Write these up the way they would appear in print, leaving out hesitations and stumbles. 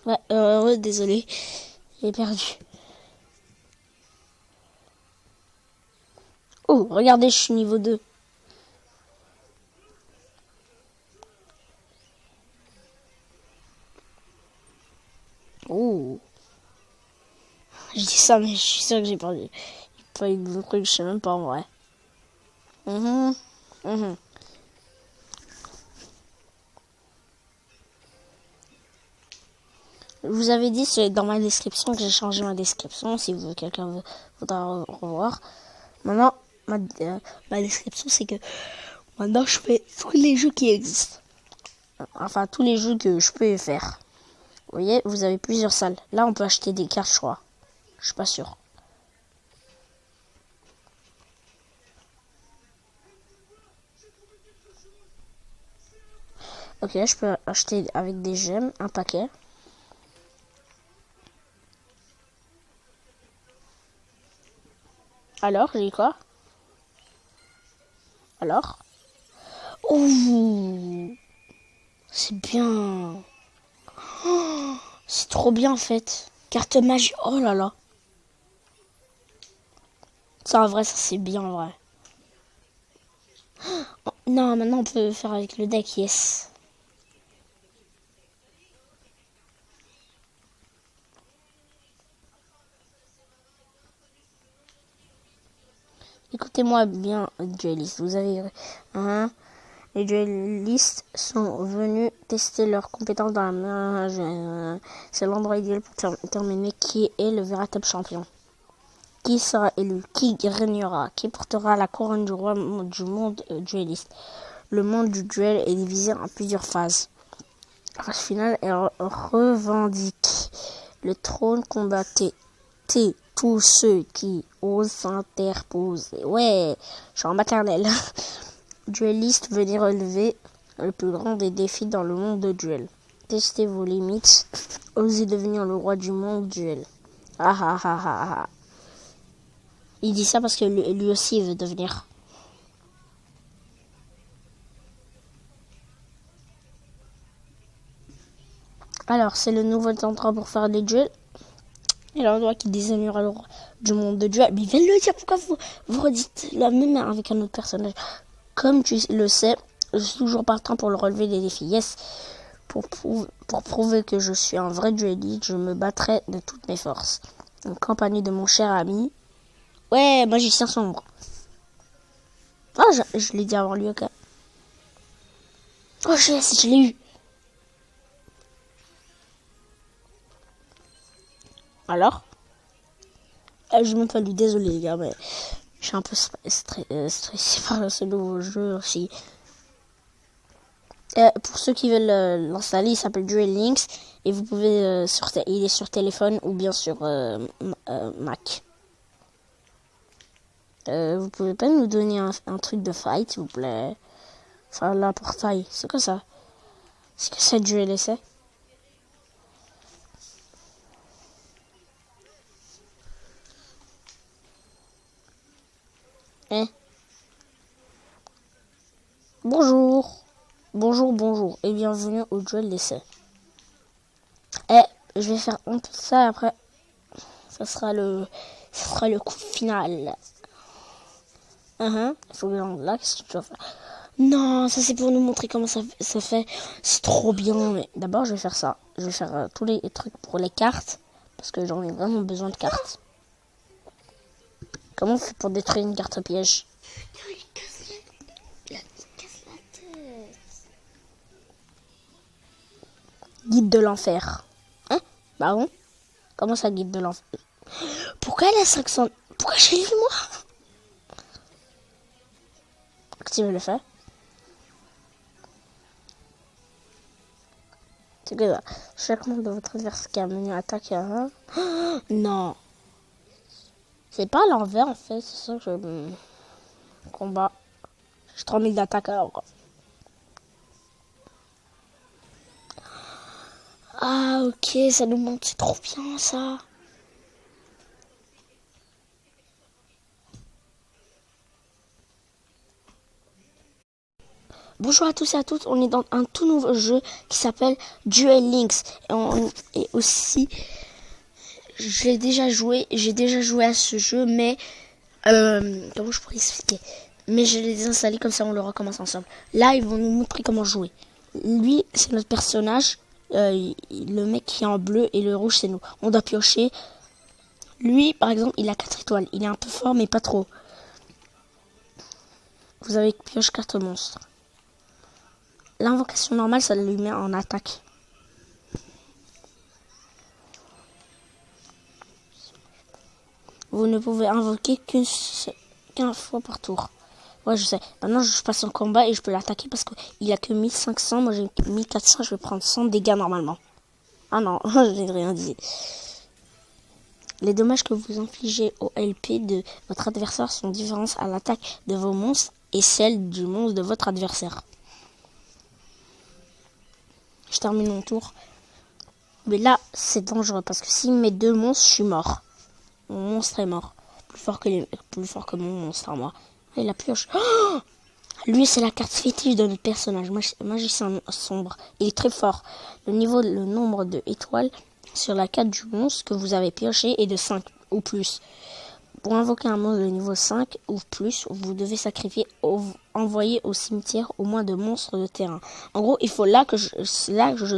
Ouais, désolé, j'ai perdu. Oh, regardez, je suis niveau 2. Oh, je dis ça, mais je suis sûr que j'ai perdu. Pas eu de truc, je sais même pas en vrai. Mhm, mhm. Je vous avais dit c'est dans ma description que j'ai changé ma description. Si quelqu'un voudra revoir. Maintenant, ma description, c'est que maintenant, je fais tous les jeux qui existent. Enfin, tous les jeux que je peux faire. Vous voyez, vous avez plusieurs salles. Là, on peut acheter des cartes, je crois. Je suis pas sûr. Ok, je peux acheter avec des gemmes un paquet. Alors, j'ai quoi? Alors? Ouh, c'est bien. Oh, c'est trop bien en fait. Carte magie. Oh là là. Ça en vrai, ça c'est bien en vrai. Oh, non, maintenant on peut faire avec le deck, yes. Écoutez-moi bien, duellistes. Vous avez les duellistes sont venus tester leurs compétences dans la main. C'est l'endroit idéal pour déterminer qui est le véritable champion. Qui sera élu? Qui régnera? Qui portera la couronne du roi du monde dueliste? Le monde du duel est divisé en plusieurs phases. La phase finale revendique le trône combatté. Tous ceux qui osent s'interposer. Ouais, je suis en maternelle. Dueliste, venez relever le plus grand des défis dans le monde de duel. Testez vos limites. Osez devenir le roi du monde duel. Ah ah ah ah ah. Il dit ça parce que lui aussi il veut devenir. Alors, c'est le nouveau endroit pour faire des duels. Et l'endroit qui désignera le roi du monde de duel. Mais il vient de le dire, pourquoi vous redites la même avec un autre personnage? Comme tu le sais, je suis toujours partant pour le relever des défis. Yes, pour prouver que je suis un vrai dueliste, je me battrai de toutes mes forces. En compagnie de mon cher ami. Ouais, magicien sombre. Ah, je l'ai dit avant lui, ok. Oh, je l'ai eu. Alors je m'en fallu, désolé les gars, mais je suis un peu stressé par ce nouveau jeu aussi. Pour ceux qui veulent l'installer, il s'appelle Duel Links et vous pouvez il est sur téléphone ou bien sur Mac. Vous pouvez pas nous donner un truc de fight, s'il vous plaît? Enfin, la portail, c'est quoi ça? C'est que ça Duel essai? Eh, bonjour. Bonjour et bienvenue au Duel d'essai. Je vais faire un peu de ça et après ça sera le coup final. Il faut que là, qu'est-ce que tu vas faire? Non, ça c'est pour nous montrer comment ça fait. C'est trop bien. Mais d'abord, je vais faire ça. Je vais faire tous les trucs pour les cartes. Parce que j'en ai vraiment besoin de cartes. Comment on fait pour détruire une carte piège? Guide de l'enfer. Hein? Bah bon. Comment ça, guide de l'enfer? Pourquoi elle a 500... Pourquoi j'ai lu moi? Active le fait. C'est que chaque membre de votre adversaire qui a mené attaque à un... Non. C'est pas à l'envers en fait. C'est ça que je combat. J'ai 3000 d'attaque alors. Ah ok, ça nous montre, c'est trop bien ça. Bonjour à tous et à toutes, on est dans un tout nouveau jeu qui s'appelle Duel Links. Et aussi, j'ai déjà joué à ce jeu, mais comment je pourrais expliquer? Mais je l'ai désinstallé, comme ça on le recommence ensemble. Là, ils vont nous montrer comment jouer. Lui, c'est notre personnage, le mec qui est en bleu, et le rouge, c'est nous. On doit piocher. Lui, par exemple, il a 4 étoiles. Il est un peu fort, mais pas trop. Vous avez pioche carte monstre. L'invocation normale, ça lui met en attaque. Vous ne pouvez invoquer qu'une fois par tour. Ouais, je sais. Maintenant, je passe en combat et je peux l'attaquer parce qu'il a que 1500. Moi, j'ai 1400. Je vais prendre 100 dégâts normalement. Ah non, je n'ai rien dit. Les dommages que vous infligez au LP de votre adversaire sont différents à l'attaque de vos monstres et celle du monstre de votre adversaire. Je termine mon tour. Mais là, c'est dangereux parce que s'il met 2 monstres, je suis mort. Mon monstre est mort. Plus fort que mon monstre à moi. Et la pioche. Oh, lui, c'est la carte fétiche de notre personnage. Magicien sombre. Il est très fort. Le nombre de étoiles sur la carte du monstre que vous avez pioché est de 5 ou plus. Pour invoquer un monstre de niveau 5 ou plus, vous devez envoyer au cimetière au moins 2 monstres de terrain. En gros, il faut je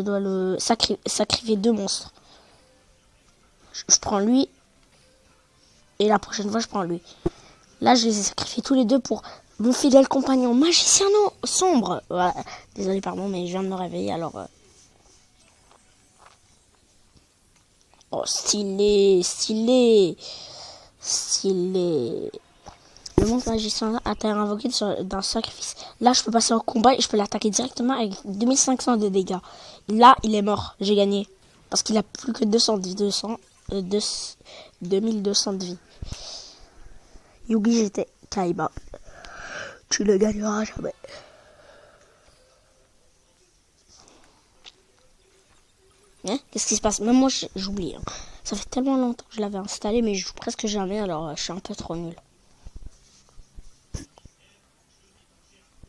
dois le sacrifier 2 monstres. Je prends lui et la prochaine fois je prends lui. Là, je les ai sacrifiés tous les deux pour mon fidèle compagnon magicien sombre. Voilà. Désolé, pardon, mais je viens de me réveiller alors. Oh, stylé. Le monstre magicien a été invoqué d'un sacrifice. Là, je peux passer au combat et je peux l'attaquer directement avec 2500 de dégâts. Là, il est mort. J'ai gagné. Parce qu'il a plus que 2200 de vie. Yugi, j'étais Kaiba. Tu ne gagneras jamais. Hein? Qu'est-ce qui se passe? Même moi, j'oublie. Hein. Ça fait tellement longtemps que je l'avais installé, mais je joue presque jamais, alors je suis un peu trop nul.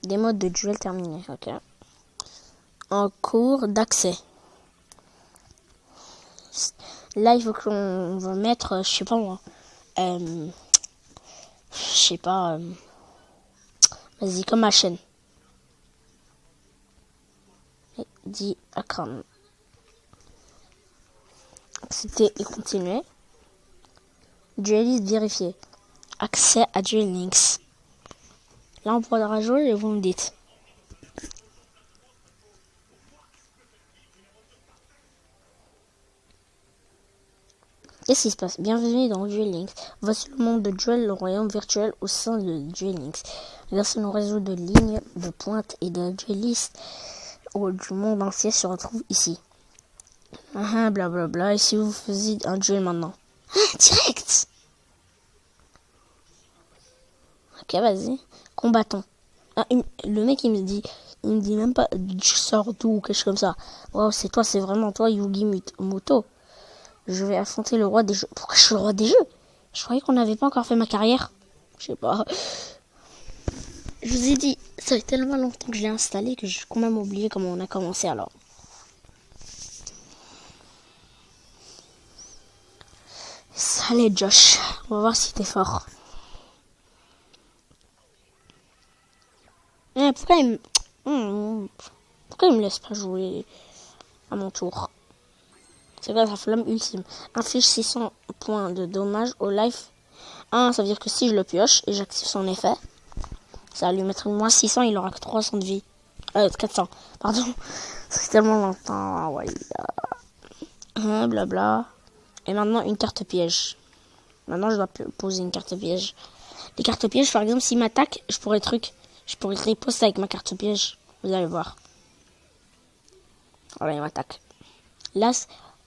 Des modes de duel terminés, ok. En cours d'accès. Là, il faut qu'on va mettre, je sais pas moi. Vas-y, comme ma chaîne. Dis Akram. Accepter et continuer. Dueliste vérifié. Accès à Duel Links. Là, on pourra jouer et vous me dites. Qu'est-ce qui se passe? Bienvenue dans Duel Links. Voici le monde de Duel, le royaume virtuel au sein de Duel Links. Grâce à nos réseaux de lignes, de pointe et de duelistes du monde entier se retrouvent ici. Blablabla. Et si vous faisiez un duel maintenant? Direct! Ok, vas-y. Combattons. Le mec, il me dit même pas je sors d'où ou quelque chose comme ça. Wow, c'est toi, c'est vraiment toi, Yugi Muto. Je vais affronter le roi des jeux. Pourquoi je suis le roi des jeux? Je croyais qu'on n'avait pas encore fait ma carrière. Je sais pas. Je vous ai dit, ça fait tellement longtemps que je l'ai installé que j'ai quand même oublié comment on a commencé alors. Allez Josh, on va voir si t'es fort. Pourquoi il me laisse pas jouer à mon tour? C'est quoi sa flamme ultime? Inflige 600 points de dommage au life. Ça veut dire que si je le pioche et j'active son effet, ça va lui mettre moins 600, il aura que 300 de vie. 400, pardon. Ça fait tellement longtemps. Ouais. Blabla. Et maintenant, une carte piège. Maintenant, je dois poser une carte piège. Les cartes pièges, par exemple, s'il m'attaque, je pourrais riposter avec ma carte piège. Vous allez voir. Voilà, il m'attaque. Là,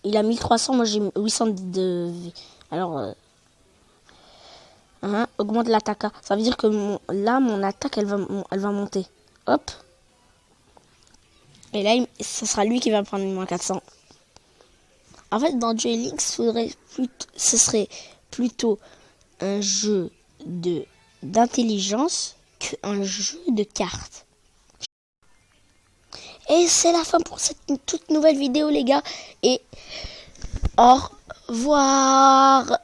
il a 1300, moi j'ai 800 de vie. Alors, augmente l'attaque. Ça veut dire que mon attaque, elle va monter. Hop. Et là, ce sera lui qui va prendre moins 400. En fait, dans Duel Links, ce serait plutôt un jeu d'intelligence qu'un jeu de cartes. Et c'est la fin pour cette toute nouvelle vidéo les gars. Et au revoir.